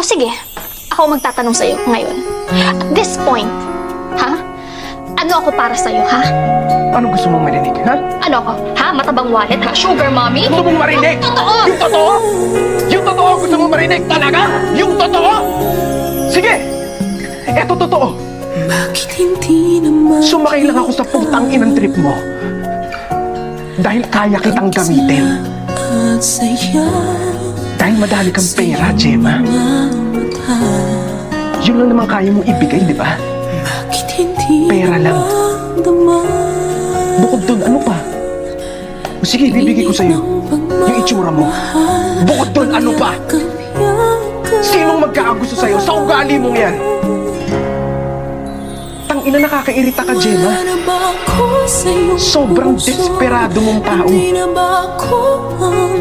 sige, ako magtatanong sa'yo ngayon. At this point, ha? Ano ako para sa'yo, ha? Ano gusto mong marinig, ha? Ano ako? Ha? Matabang wallet, ha? Sugar mommy? Gusto mong marinig? Totoo! Yung totoo? Yung totoo gusto mong marinig talaga? Yung totoo? Sige! Eto totoo. Bakit hindi naman Sumakay lang ako sa putang inang trip mo. Dahil kaya kitang gamitin. at saya Dahil madali kang pera, Gemma. mata? Yun lang naman kaya mong ibigay, di ba? Bakit hindi Pera lang. naman Bukod dun, ano pa? O sige, bibigay ko sa'yo yung itsura mo. Bukod dun, ano pa? Sinong magkakagusto sa'yo sa ugali mong yan? Tangina, nakakairita ka, Gemma. Sobrang desperado mong tao. Hindi na ba ako ang